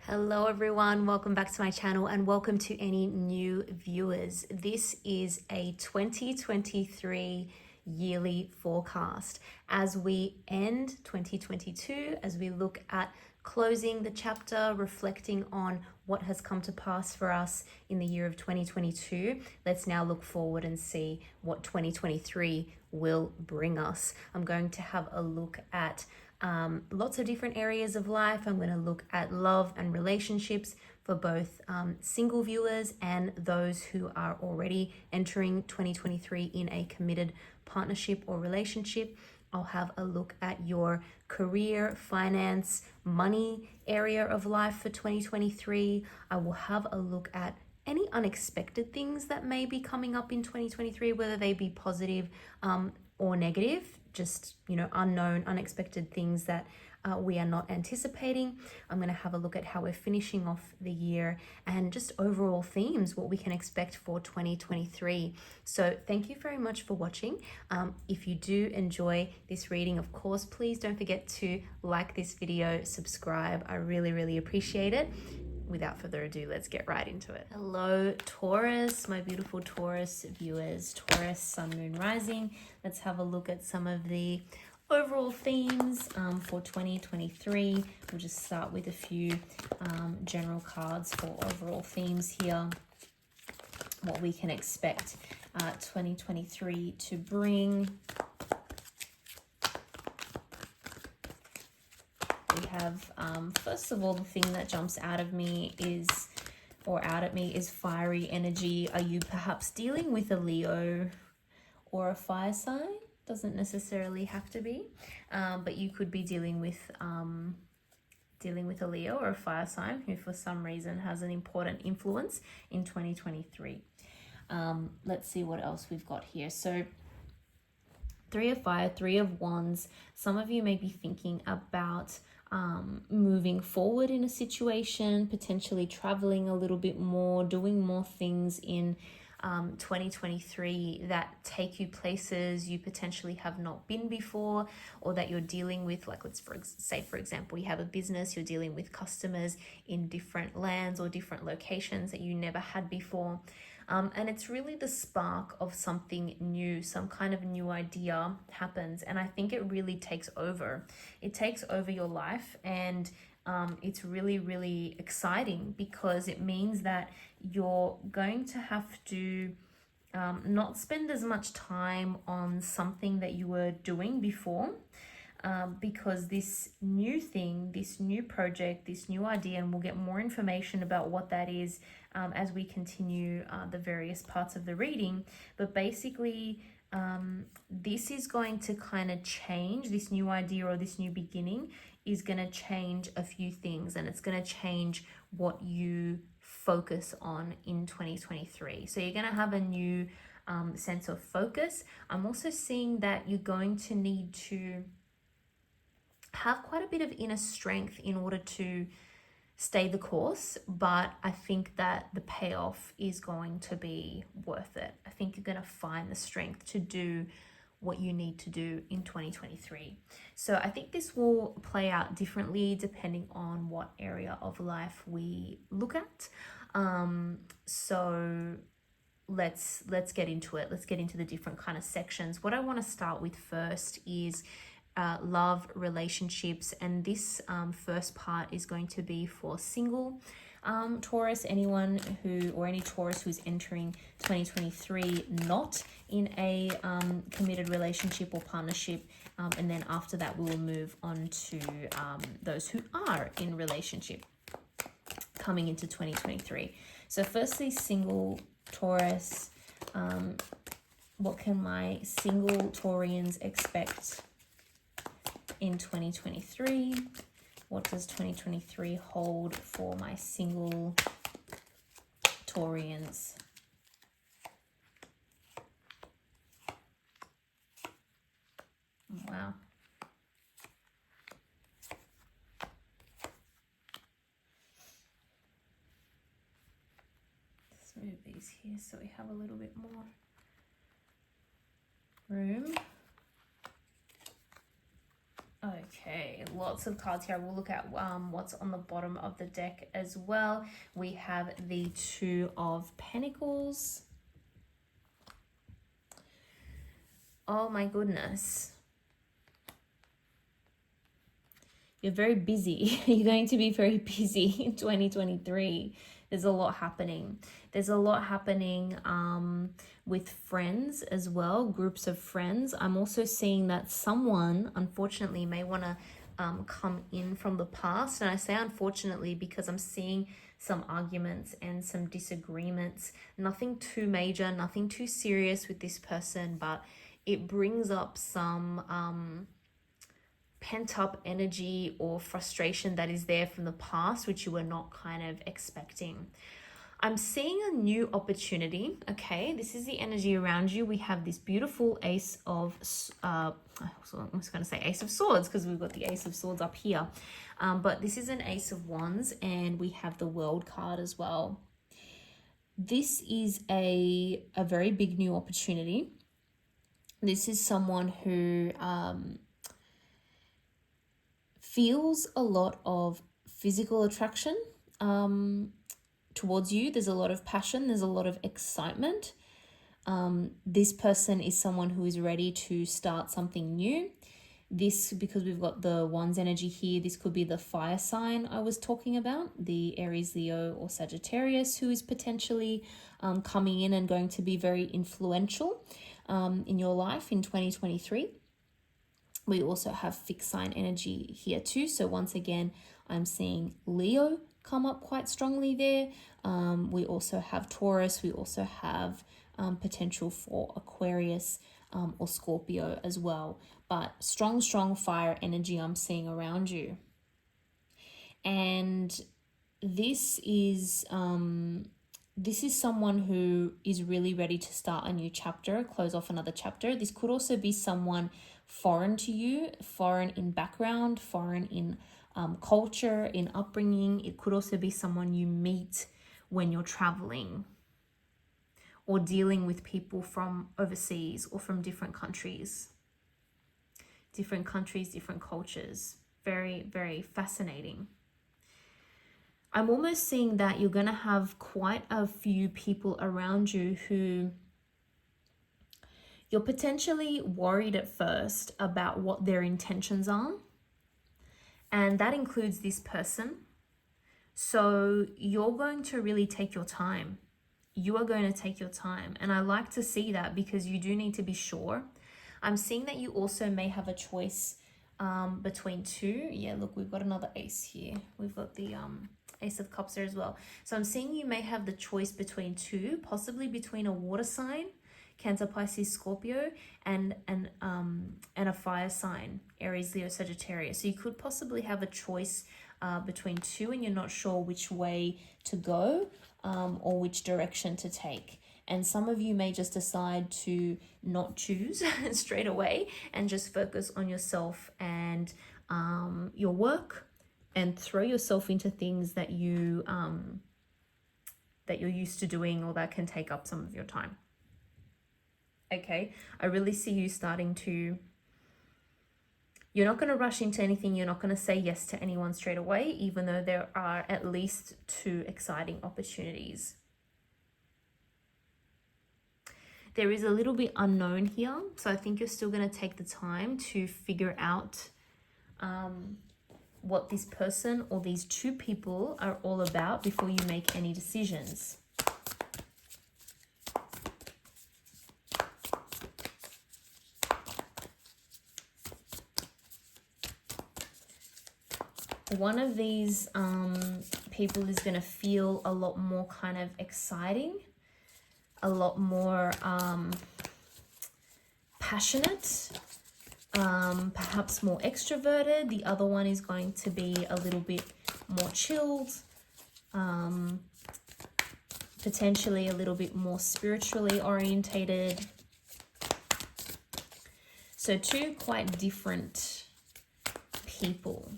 Hello everyone, welcome back to my channel and welcome to any new viewers. This is a 2023 yearly forecast as we end 2022, as we look at closing the chapter, reflecting on what has come to pass for us in the year of 2022. Let's now look forward and see what 2023 will bring us. I'm going to have a look at lots of different areas of life. I'm going to look at love and relationships for both single viewers and those who are already entering 2023 in a committed partnership or relationship. I'll have a look at your career, finance, money area of life for 2023. I will have a look at any unexpected things that may be coming up in 2023, whether they be positive or negative, just, unknown, unexpected things that we are not anticipating. I'm going to have a look at how we're finishing off the year and just overall themes, what we can expect for 2023. So thank you very much for watching. If you do enjoy this reading, of course, please don't forget to like this video, subscribe. I really appreciate it. Without further ado, let's get right into it. Hello, Taurus, my beautiful Taurus viewers, Taurus, Sun, Moon, Rising. Let's have a look at some of the overall themes for 2023. We'll just start with a few general cards for overall themes here. What we can expect 2023 to bring. We have, first of all, the thing that jumps out at me is fiery energy. Are you perhaps dealing with a Leo or a fire sign? Doesn't necessarily have to be, but you could be dealing with a Leo or a fire sign who for some reason has an important influence in 2023. Let's see what else we've got here. So 3 of Fire, 3 of Wands. Some of you may be thinking about moving forward in a situation, potentially traveling a little bit more, doing more things in 2023 that take you places you potentially have not been before, or that you're dealing with, like say for example, you have a business, you're dealing with customers in different lands or different locations that you never had before. And it's really the spark of something new, some kind of new idea happens. And I think it really takes over. It takes over your life, and it's really exciting because it means that you're going to have to not spend as much time on something that you were doing before. Because this new thing, this new project, this new idea, and we'll get more information about what that is as we continue the various parts of the reading. But basically, this is going to kind of change, this new idea or this new beginning is going to change a few things, and it's going to change what you focus on in 2023. So you're going to have a new sense of focus. I'm also seeing that you're going to need to have quite a bit of inner strength in order to stay the course, but I think that the payoff is going to be worth it. I think you're going to find the strength to do what you need to do in 2023. So I think this will play out differently depending on what area of life we look at. So let's get into it. Let's get into the different kind of sections. What I want to start with first is love, relationships, and this first part is going to be for single Taurus, anyone who, or any Taurus who's entering 2023 not in a committed relationship or partnership, and then after that we will move on to those who are in relationship coming into 2023. So firstly, single Taurus, what can my single Taurians expect in 2023? What does 2023 hold for my single Taurians? Wow. Let's move these here so we have a little bit more room. Okay. Okay, lots of cards here. We'll look at what's on the bottom of the deck as well. We have the Two of Pentacles. Oh my goodness. You're very busy. You're going to be very busy in 2023. There's a lot happening. There's a lot happening with friends as well, groups of friends. I'm also seeing that someone, unfortunately, may want to come in from the past. And I say unfortunately because I'm seeing some arguments and some disagreements. Nothing too major, nothing too serious with this person, but it brings up some pent up energy or frustration that is there from the past, which you were not kind of expecting. I'm seeing a new opportunity. Okay, this is the energy around you. We have this beautiful Ace of, I was going to say Ace of Swords because we've got the Ace of Swords up here. But this is an Ace of Wands and we have the World card as well. This is a very big new opportunity. This is someone who feels a lot of physical attraction towards you. There's a lot of passion. There's a lot of excitement. This person is someone who is ready to start something new. This, because we've got the Wands energy here, this could be the fire sign I was talking about, the Aries, Leo, or Sagittarius, who is potentially coming in and going to be very influential in your life in 2023. We also have fixed sign energy here too. So once again, I'm seeing Leo come up quite strongly there. We also have Taurus. We also have potential for Aquarius or Scorpio as well. But strong fire energy I'm seeing around you. And this is someone who is really ready to start a new chapter, close off another chapter. This could also be someone foreign to you, foreign in background, foreign in culture, in upbringing. It could also be someone you meet when you're traveling or dealing with people from overseas or from different countries, different cultures. Very, very fascinating. I'm almost seeing that you're going to have quite a few people around you who you're potentially worried at first about what their intentions are. And that includes this person. So you're going to really take your time. You are going to take your time. And I like to see that because you do need to be sure. I'm seeing that you also may have a choice between two. Yeah, look, we've got another ace here. We've got the Ace of Cups there as well. So I'm seeing you may have the choice between two, possibly between a water sign, Cancer, Pisces, Scorpio, and a fire sign, Aries, Leo, Sagittarius. So you could possibly have a choice between two and you're not sure which way to go or which direction to take. And some of you may just decide to not choose straight away and just focus on yourself and your work and throw yourself into things that you're used to doing or that can take up some of your time. Okay, I really see you starting to, you're not going to rush into anything. You're not going to say yes to anyone straight away, even though there are at least two exciting opportunities. There is a little bit unknown here. So I think you're still going to take the time to figure out what this person or these two people are all about before you make any decisions. One of these people is going to feel a lot more kind of exciting, a lot more passionate, perhaps more extroverted. The other one is going to be a little bit more chilled, potentially a little bit more spiritually orientated. So two quite different people.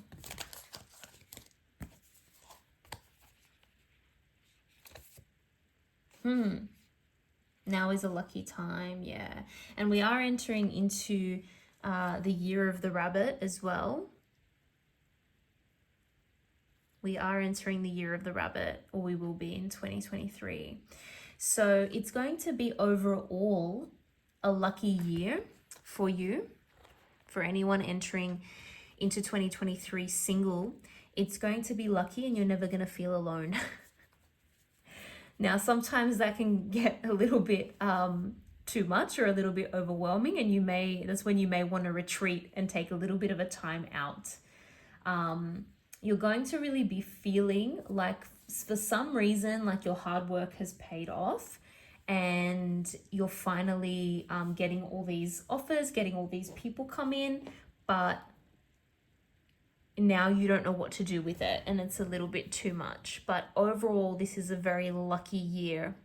Now is a lucky time, yeah. And we are entering into the year of the rabbit as well. We are entering the year of the rabbit, or we will be in 2023. So it's going to be overall a lucky year for you. For anyone entering into 2023 single, it's going to be lucky and you're never going to feel alone. Now, sometimes that can get a little bit too much or a little bit overwhelming, and that's when you may want to retreat and take a little bit of a time out. You're going to really be feeling like, for some reason, like your hard work has paid off, and you're finally getting all these offers, getting all these people come in, but now you don't know what to do with it, and it's a little bit too much. But overall, this is a very lucky year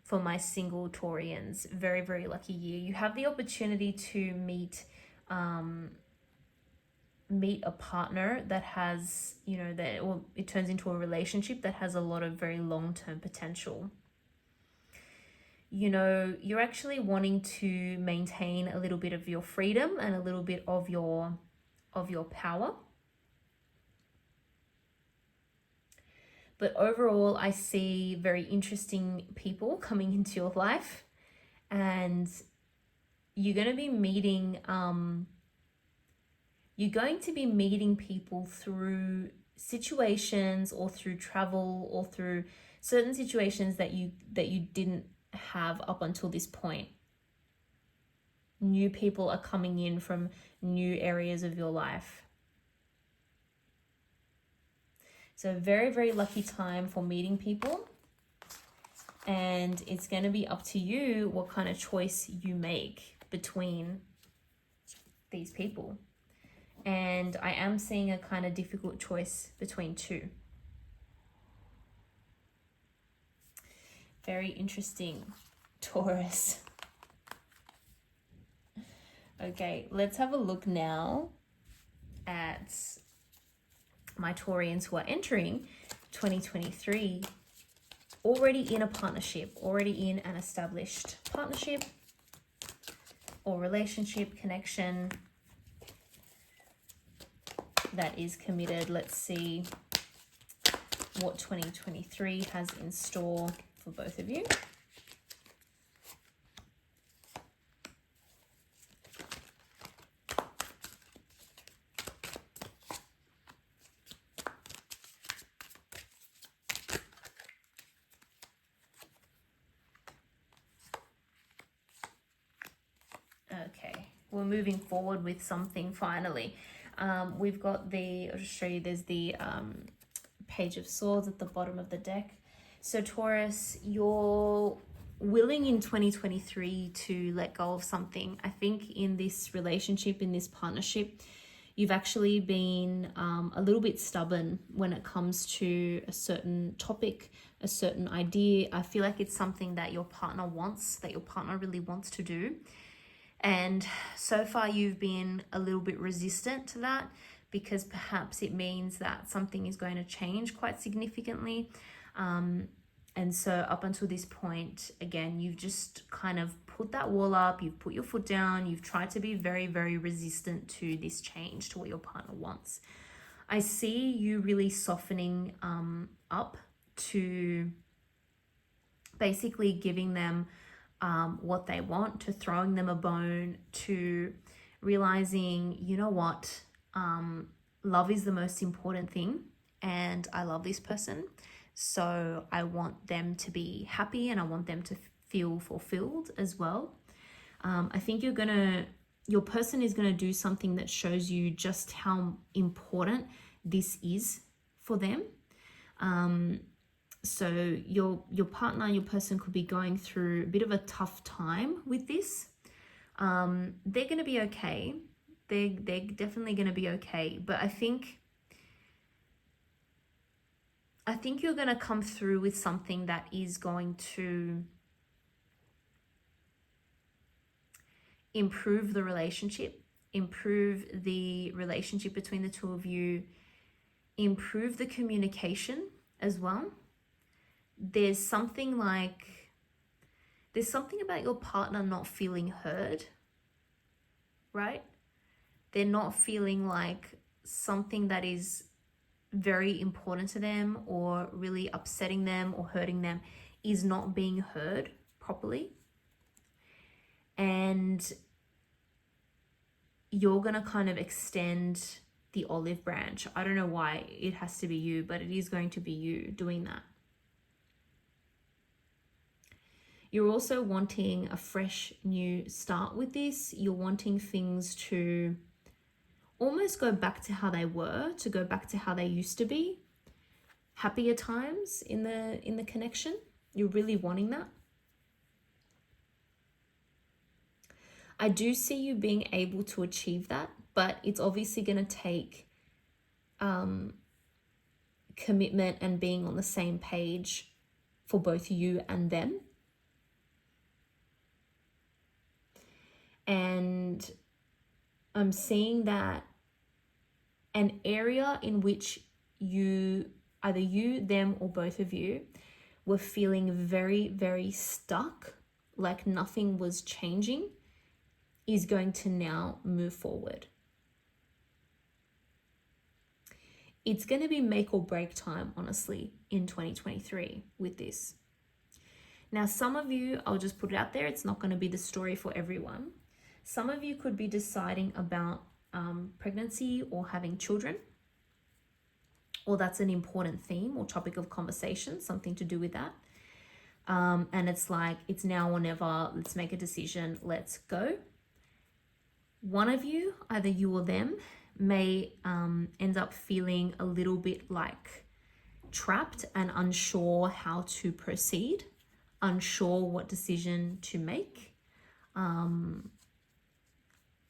for my single Taurians. Very, very lucky year. You have the opportunity to meet a partner that has, or it turns into a relationship that has a lot of very long-term potential. You're actually wanting to maintain a little bit of your freedom and a little bit of your power. But overall, I see very interesting people coming into your life, and you're going to be meeting people through situations or through travel or through certain situations that you didn't have up until this point. New people are coming in from new areas of your life. So very, very lucky time for meeting people. And it's going to be up to you what kind of choice you make between these people. And I am seeing a kind of difficult choice between two. Very interesting, Taurus. Okay, let's have a look now at my Taurians who are entering 2023 already in a partnership, already in an established partnership or relationship, connection that is committed. Let's see what 2023 has in store for both of you. Okay, we're moving forward with something finally. We've got I'll just show you, there's the Page of Swords at the bottom of the deck. So Taurus, you're willing in 2023 to let go of something. I think in this relationship, in this partnership, you've actually been a little bit stubborn when it comes to a certain topic, a certain idea. I feel like it's something that your partner wants, that your partner really wants to do. And so far you've been a little bit resistant to that, because perhaps it means that something is going to change quite significantly. And so up until this point, again, you've just kind of put that wall up, you've put your foot down, you've tried to be very, very resistant to this change, to what your partner wants. I see you really softening up to basically giving them what they want, to throwing them a bone, to realizing, you know what, love is the most important thing, and I love this person, so I want them to be happy and I want them to feel fulfilled as well. I think your person is gonna do something that shows you just how important this is for them. So your partner, your person could be going through a bit of a tough time with this. They're going to be okay. They're definitely going to be okay. But I think you're going to come through with something that is going to improve the relationship between the two of you, improve the communication as well. There's something about your partner not feeling heard, right? They're not feeling like something that is very important to them or really upsetting them or hurting them is not being heard properly. And you're going to kind of extend the olive branch. I don't know why it has to be you, but it is going to be you doing that. You're also wanting a fresh new start with this. You're wanting things to almost go back to how they were, to go back to how they used to be. Happier times in the connection. You're really wanting that. I do see you being able to achieve that, but it's obviously going to take commitment and being on the same page for both you and them. And I'm seeing that an area in which either you, them, or both of you were feeling very, very stuck, like nothing was changing, is going to now move forward. It's going to be make or break time, honestly, in 2023 with this. Now, some of you, I'll just put it out there, it's not going to be the story for everyone. Some of you could be deciding about pregnancy or having children, or that's an important theme or topic of conversation, something to do with that. And it's like, it's now or never, let's make a decision, let's go. One of you, either you or them, may end up feeling a little bit like trapped and unsure how to proceed, unsure what decision to make.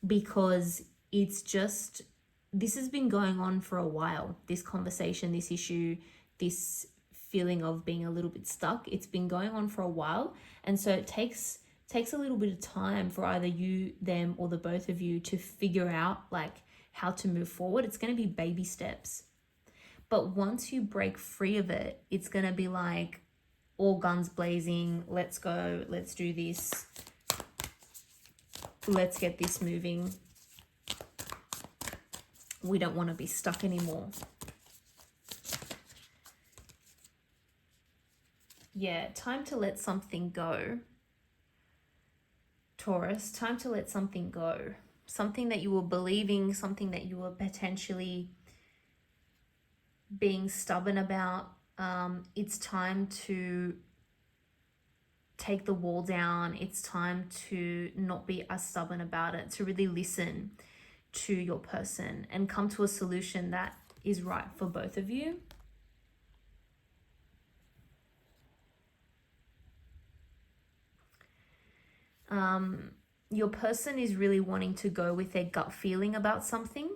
Because it's just, this has been going on for a while, this conversation, this issue, this feeling of being a little bit stuck. It's been going on for a while. And so it takes a little bit of time for either you, them, or the both of you to figure out like how to move forward. It's going to be baby steps. But once you break free of it, it's going to be like all guns blazing. Let's go. Let's do this. Let's get this moving. We don't want to be stuck anymore. Yeah, time to let something go. Taurus, time to let something go. Something that you were believing, something that you were potentially being stubborn about. It's time to take the wall down. It's time to not be as stubborn about it, to really listen to your person and come to a solution that is right for both of you. Your person is really wanting to go with their gut feeling about something.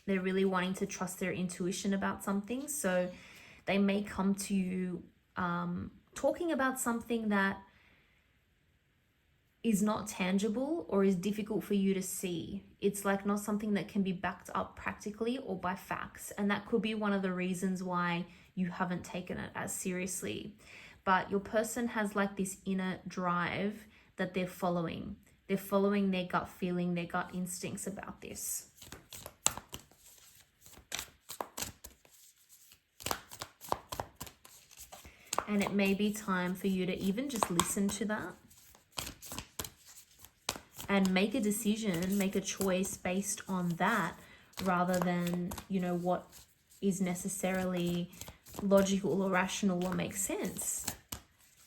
They're really wanting to trust their intuition about something. So they may come to you talking about something that is not tangible or is difficult for you to see. It's like not something that can be backed up practically or by facts. And that could be one of the reasons why you haven't taken it as seriously. But your person has like this inner drive that they're following. They're following their gut feeling, their gut instincts about this. And it may be time for you to even just listen to that and make a decision, make a choice based on that rather than, you know, what is necessarily logical or rational or makes sense.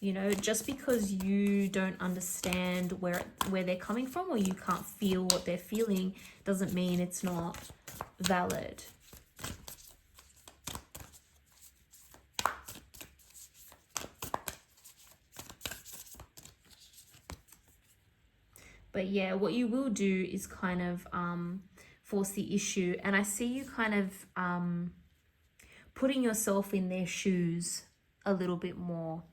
You know, just because you don't understand where they're coming from or you can't feel what they're feeling doesn't mean it's not valid. But yeah, what you will do is kind of force the issue. And I see you kind of putting yourself in their shoes a little bit more.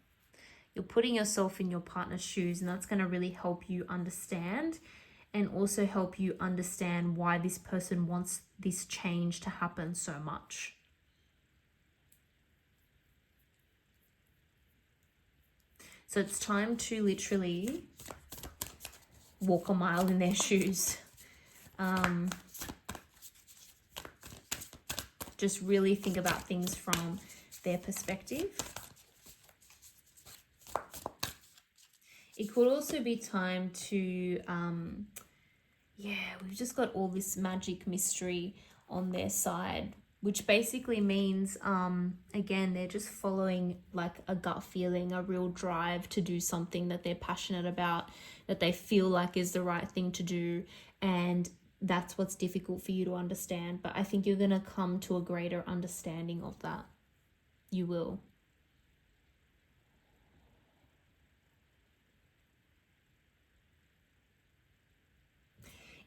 You're putting yourself in your partner's shoes, and that's going to really help you understand and also help you understand why this person wants this change to happen so much. So it's time to literally walk a mile in their shoes. Just really think about things from their perspective. It could also be time to, we've just got all this magic mystery on their side, which basically means, again, they're just following like a gut feeling, a real drive to do something that they're passionate about, that they feel like is the right thing to do. And that's what's difficult for you to understand. But I think you're going to come to a greater understanding of that. You will.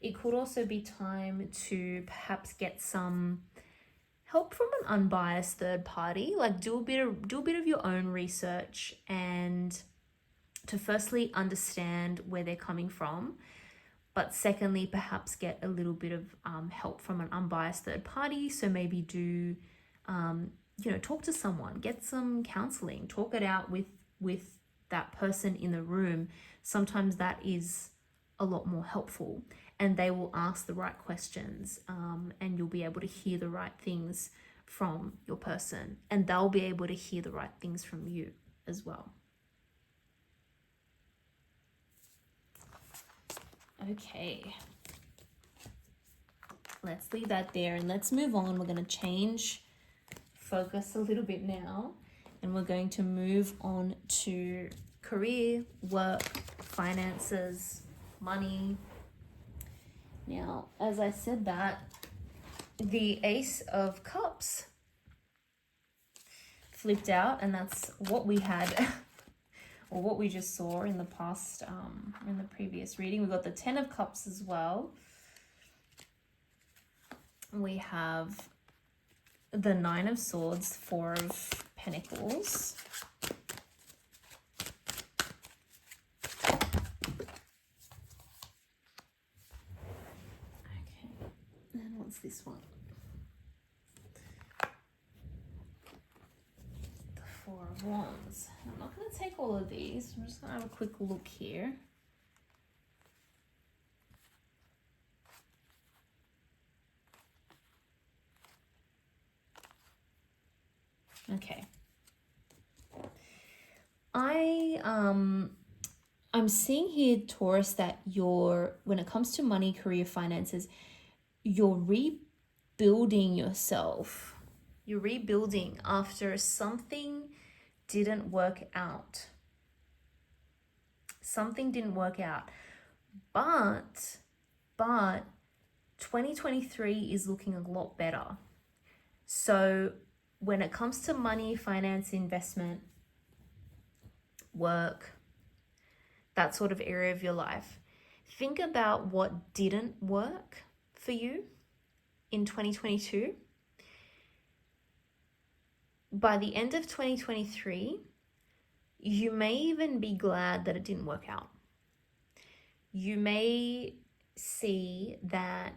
It could also be time to perhaps get some help from an unbiased third party. Like do a bit of your own research, and to firstly understand where they're coming from, but secondly perhaps get a little bit of help from an unbiased third party. So maybe do talk to someone, get some counseling, talk it out with that person in the room. Sometimes that is a lot more helpful, and they will ask the right questions, and you'll be able to hear the right things from your person, and they'll be able to hear the right things from you as well. Okay, let's leave that there and let's move on. We're going to change focus a little bit now, and we're going to move on to career, work, finances, money. Now, as I said that, the Ace of Cups flipped out, and that's what we had or what we just saw in the past, in the previous reading. We got the 10 of Cups as well. We have the 9 of Swords, 4 of Pentacles. This one, the 4 of Wands. I'm not going to take all of these. I'm just going to have a quick look here. Okay. I'm seeing here, Taurus, that when it comes to money, career, finances, you're rebuilding yourself. You're rebuilding after something didn't work out. Something didn't work out. But 2023 is looking a lot better. So when it comes to money, finance, investment, work, that sort of area of your life, think about what didn't work for you in 2022. By the end of 2023, you may even be glad that it didn't work out. You may see that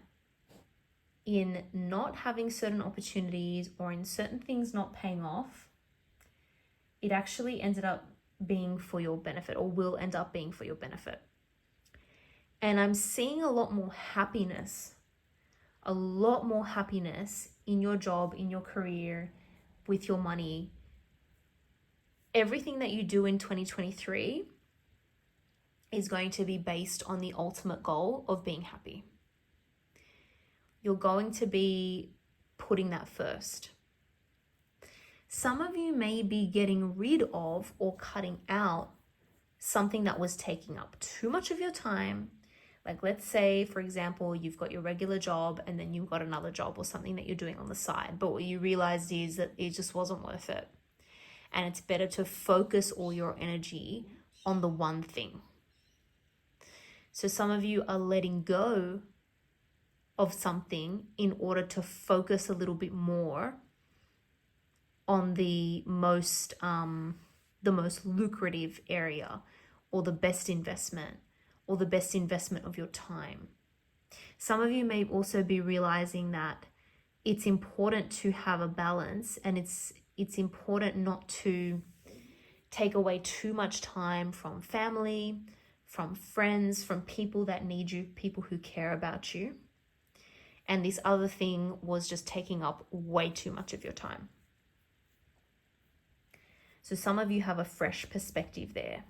in not having certain opportunities or in certain things not paying off, it actually ended up being for your benefit, or will end up being for your benefit. And I'm seeing a lot more happiness in your job, in your career, with your money. Everything that you do in 2023 is going to be based on the ultimate goal of being happy. You're going to be putting that first. Some of you may be getting rid of or cutting out something that was taking up too much of your time. Like, let's say, for example, you've got your regular job and then you've got another job or something that you're doing on the side. But what you realized is that it just wasn't worth it. And it's better to focus all your energy on the one thing. So some of you are letting go of something in order to focus a little bit more on the most lucrative area, or the best investment, or the best investment of your time. Some of you may also be realizing that it's important to have a balance, and it's important not to take away too much time from family, from friends, from people that need you, people who care about you. and this other thing was just taking up way too much of your time. So some of you have a fresh perspective there.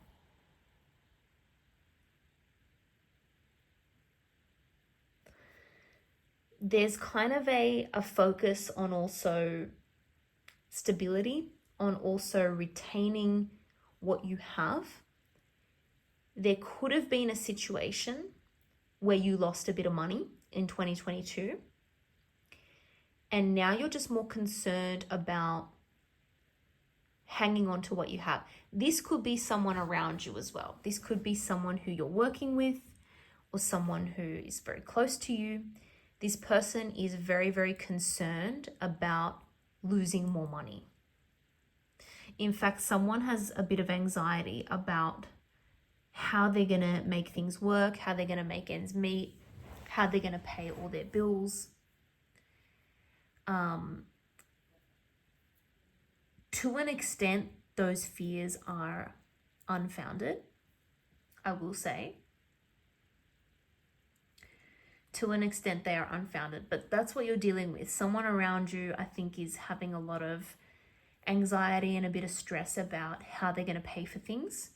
There's kind of a focus on also stability, on also retaining what you have. There could have been a situation where you lost a bit of money in 2022, and now you're just more concerned about hanging on to what you have. This could be someone around you as well. This could be someone who you're working with or someone who is very close to you. This person is very, very concerned about losing more money. In fact, someone has a bit of anxiety about how they're going to make things work, how they're going to make ends meet, how they're going to pay all their bills. To an extent, those fears are unfounded, I will say. To an extent, they are unfounded, but that's what you're dealing with. Someone around you, I think, is having a lot of anxiety and a bit of stress about how they're going to pay for things.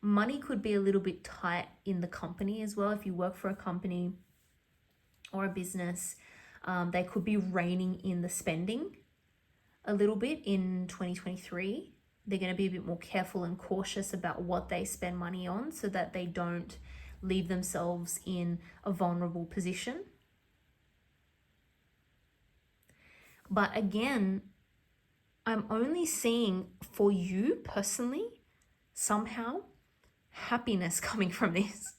Money could be a little bit tight in the company as well. If you work for a company or a business, they could be reining in the spending a little bit in 2023. They're going to be a bit more careful and cautious about what they spend money on so that they don't leave themselves in a vulnerable position. But again, I'm only seeing for you personally, somehow, happiness coming from this.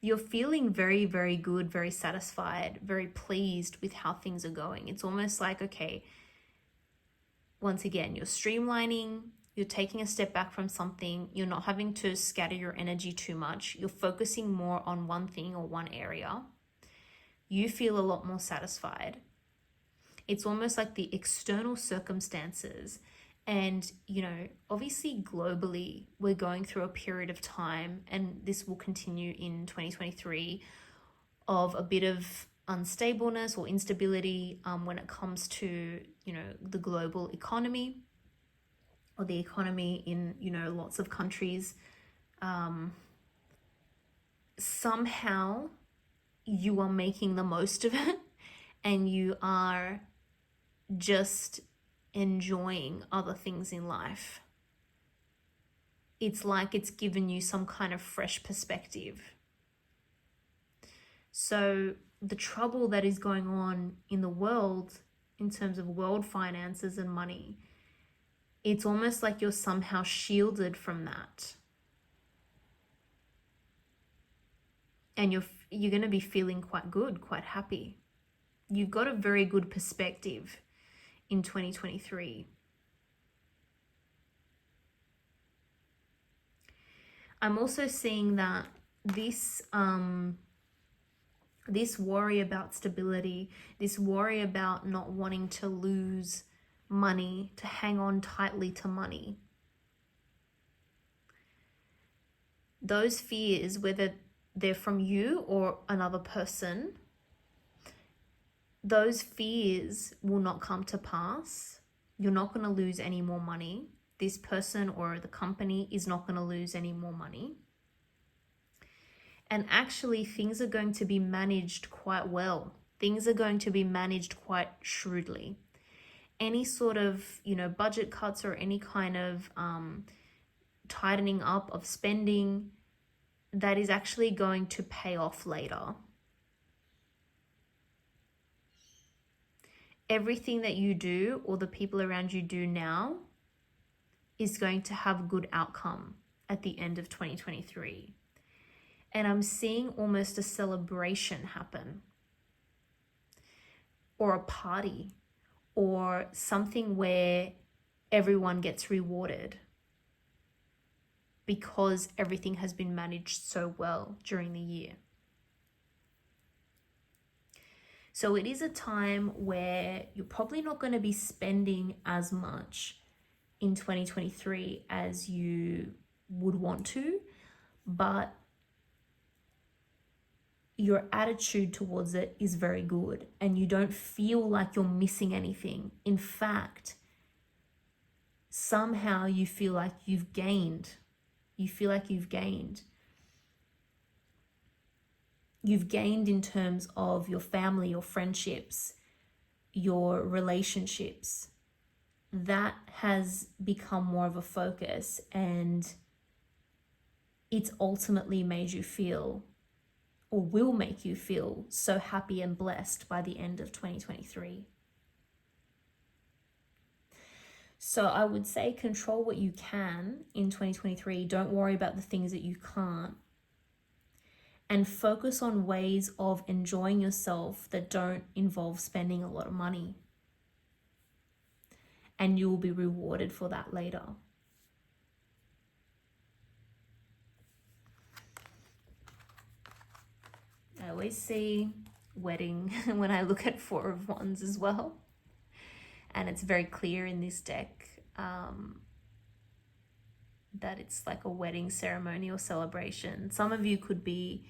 You're feeling very, very good, very satisfied, very pleased with how things are going. It's almost like, okay, once again, you're streamlining, you're taking a step back from something, you're not having to scatter your energy too much, you're focusing more on one thing or one area. You feel a lot more satisfied. It's almost like the external circumstances, and, you know, obviously globally, we're going through a period of time, and this will continue in 2023, of a bit of unstableness or instability when it comes to, you know, the global economy or the economy in, you know, lots of countries. Somehow you are making the most of it and you are just enjoying other things in life. It's like it's given you some kind of fresh perspective. So the trouble that is going on in the world in terms of world finances and money, it's almost like you're somehow shielded from that. And you're going to be feeling quite good, quite happy. You've got a very good perspective in 2023. I'm also seeing that this worry about stability, this worry about not wanting to lose money, to hang on tightly to money, those fears, whether they're from you or another person, those fears will not come to pass. You're not going to lose any more money. This person or the company is not going to lose any more money. And actually, things are going to be managed quite well. Things are going to be managed quite shrewdly. Any sort of, you know, budget cuts or any kind of tightening up of spending, that is actually going to pay off later. Everything that you do or the people around you do now is going to have good outcome at the end of 2023. And I'm seeing almost a celebration happen, or a party, or something where everyone gets rewarded because everything has been managed so well during the year. So it is a time where you're probably not going to be spending as much in 2023 as you would want to, but your attitude towards it is very good and you don't feel like you're missing anything. In fact, somehow you feel like you've gained. You feel like you've gained. You've gained in terms of your family, your friendships, your relationships. That has become more of a focus, and it's ultimately made you feel, or will make you feel, so happy and blessed by the end of 2023. So I would say control what you can in 2023. Don't worry about the things that you can't. And focus on ways of enjoying yourself that don't involve spending a lot of money. And you will be rewarded for that later. I always see wedding when I look at Four of Wands as well. And it's very clear in this deck that it's like a wedding ceremony or celebration. Some of you could be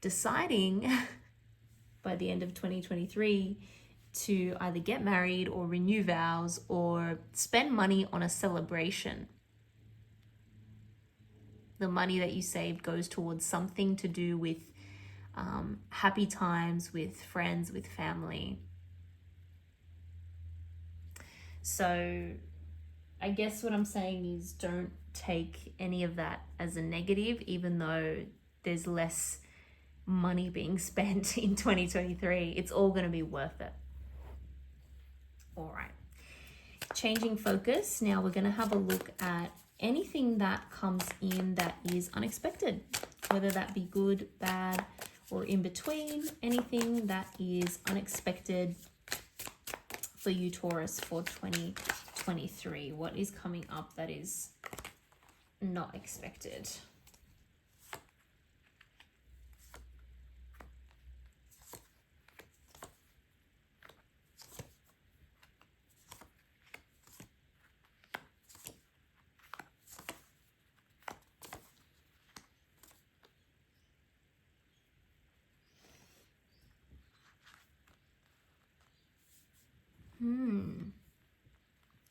deciding by the end of 2023 to either get married or renew vows or spend money on a celebration. The money that you save goes towards something to do with happy times with friends, with family. So I guess what I'm saying is don't take any of that as a negative, even though there's less money being spent in 2023. It's all going to be worth it. All right. Changing focus. Now we're going to have a look at anything that comes in that is unexpected, whether that be good, bad, or in between. Anything that is unexpected for you, Taurus, for 2023. What is coming up that is not expected?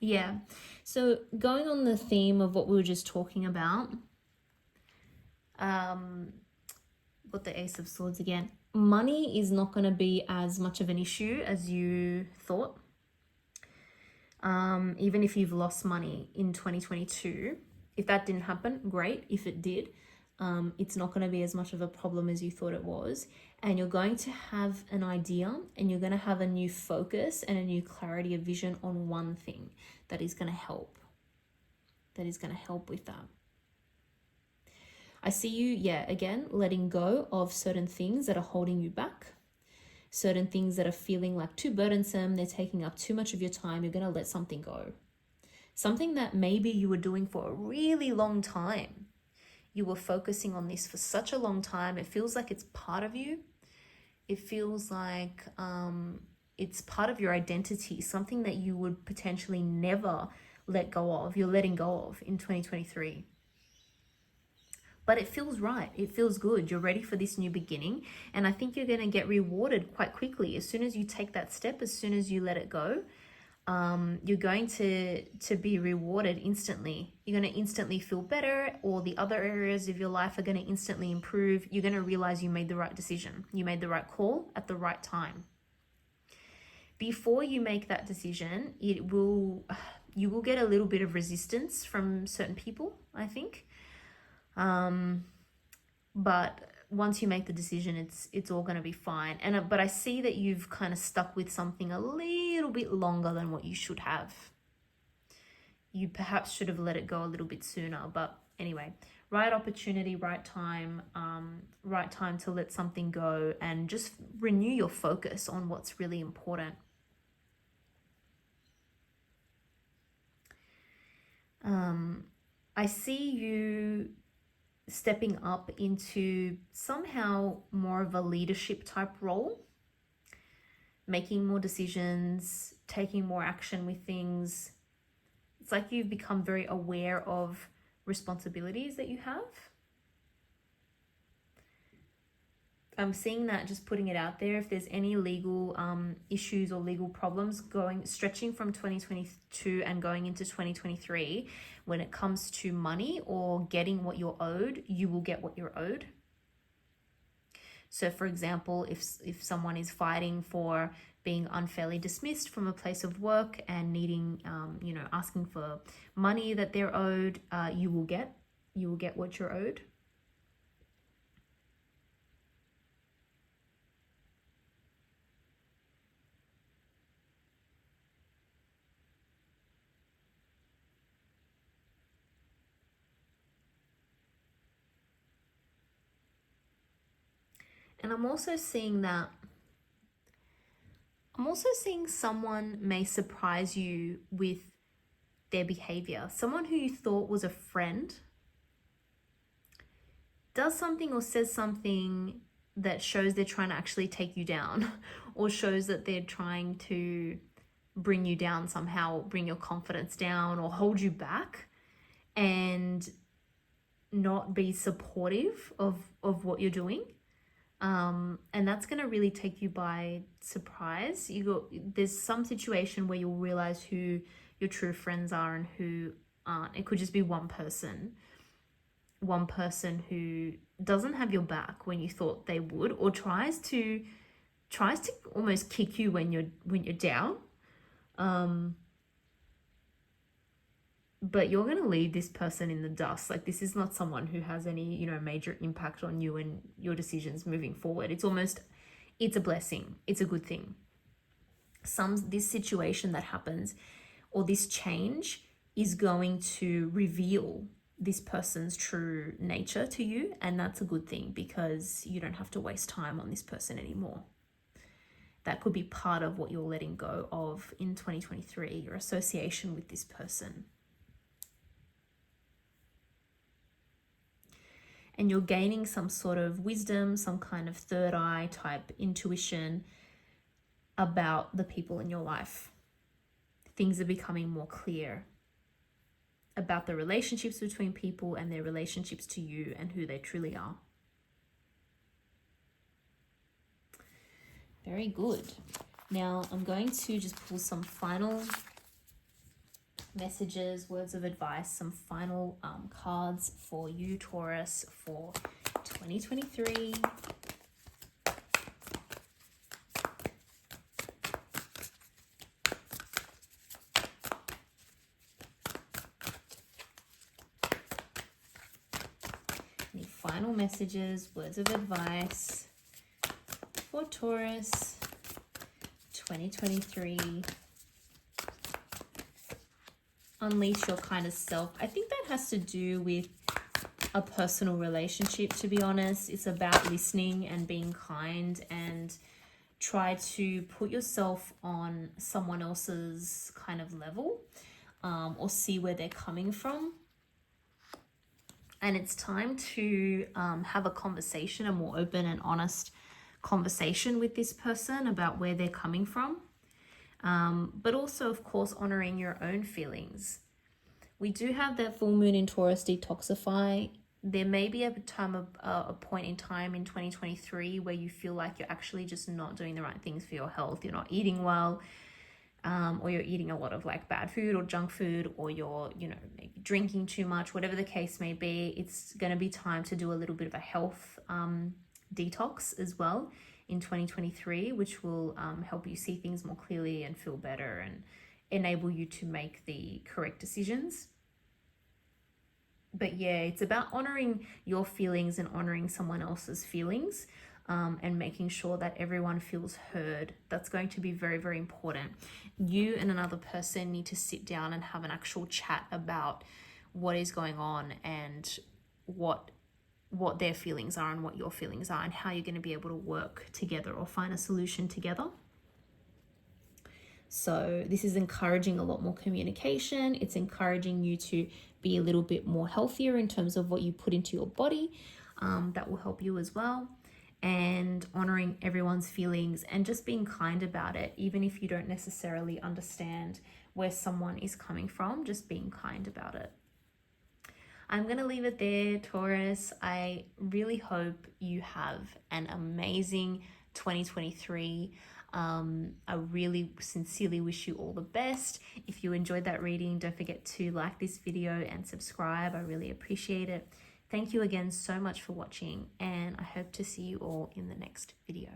Yeah, so going on the theme of what we were just talking about, got the Ace of Swords again. Money is not going to be as much of an issue as you thought. Even if you've lost money in 2022, if that didn't happen, great. If it did, it's not going to be as much of a problem as you thought it was. And you're going to have an idea and you're going to have a new focus and a new clarity of vision on one thing that is going to help. That is going to help with that. I see you, again, letting go of certain things that are holding you back. Certain things that are feeling like too burdensome, they're taking up too much of your time. You're going to let something go. Something that maybe you were doing for a really long time. You were focusing on this for such a long time. It feels like it's part of you. It feels like it's part of your identity, something that you would potentially never let go of. You're letting go of in 2023. But it feels right. It feels good. You're ready for this new beginning. And I think you're going to get rewarded quite quickly. As soon as you take that step, as soon as you let it go, you're going to be rewarded instantly. You're going to instantly feel better. Or the other areas of your life are going to instantly improve. You're going to realize you made the right decision. You made the right call at the right time. Before you make that decision, you will get a little bit of resistance from certain people, I think. But once you make the decision, it's all going to be fine. But I see that you've kind of stuck with something a little bit longer than what you should have. You perhaps should have let it go a little bit sooner. But anyway, right opportunity, right time to let something go and just renew your focus on what's really important. I see you stepping up into somehow more of a leadership type role, making more decisions, taking more action with things. It's like you've become very aware of responsibilities that you have. I'm seeing that, just putting it out there, if there's any legal issues or legal problems stretching from 2022 and going into 2023, when it comes to money or getting what you're owed, you will get what you're owed. So for example, if someone is fighting for being unfairly dismissed from a place of work and needing, asking for money that they're owed, you will get what you're owed. And I'm also seeing someone may surprise you with their behavior. Someone who you thought was a friend does something or says something that shows they're trying to actually take you down, or shows that they're trying to bring you down somehow, bring your confidence down, or hold you back, and not be supportive of what you're doing. And that's going to really take you by surprise. There's some situation where you'll realize who your true friends are and who aren't. It could just be one person who doesn't have your back when you thought they would, or tries to almost kick you when you're down. But you're going to leave this person in the dust. Like, this is not someone who has any, major impact on you and your decisions moving forward. It's a blessing. It's a good thing. This situation that happens, or this change, is going to reveal this person's true nature to you. And that's a good thing, because you don't have to waste time on this person anymore. That could be part of what you're letting go of in 2023, your association with this person. And you're gaining some sort of wisdom, some kind of third eye type intuition about the people in your life. Things are becoming more clear about the relationships between people and their relationships to you and who they truly are. Very good. Now I'm going to just pull some final messages, words of advice, some final cards for you, Taurus, for 2023. Any final messages, words of advice for Taurus 2023. Unleash your kind of self. I think that has to do with a personal relationship, to be honest. It's about listening and being kind, and try to put yourself on someone else's kind of level, or see where they're coming from. And it's time to have a conversation, a more open and honest conversation with this person about where they're coming from. But also, of course, honoring your own feelings. We do have that full moon in Taurus, detoxify. There may be a point in time in 2023 where you feel like you're actually just not doing the right things for your health. You're not eating well, or you're eating a lot of like bad food or junk food, or you're, maybe drinking too much, whatever the case may be. It's going to be time to do a little bit of a health detox as well in 2023, which will help you see things more clearly and feel better and enable you to make the correct decisions. But yeah, it's about honoring your feelings and honoring someone else's feelings, and making sure that everyone feels heard. That's going to be very, very important. You and another person need to sit down and have an actual chat about what is going on and what their feelings are and what your feelings are, and how you're going to be able to work together or find a solution together. So this is encouraging a lot more communication. It's encouraging you to be a little bit more healthier in terms of what you put into your body. That will help you as well. And honoring everyone's feelings and just being kind about it, even if you don't necessarily understand where someone is coming from, just being kind about it. I'm going to leave it there, Taurus. I really hope you have an amazing 2023. I really sincerely wish you all the best. If you enjoyed that reading, don't forget to like this video and subscribe. I really appreciate it. Thank you again so much for watching, and I hope to see you all in the next video.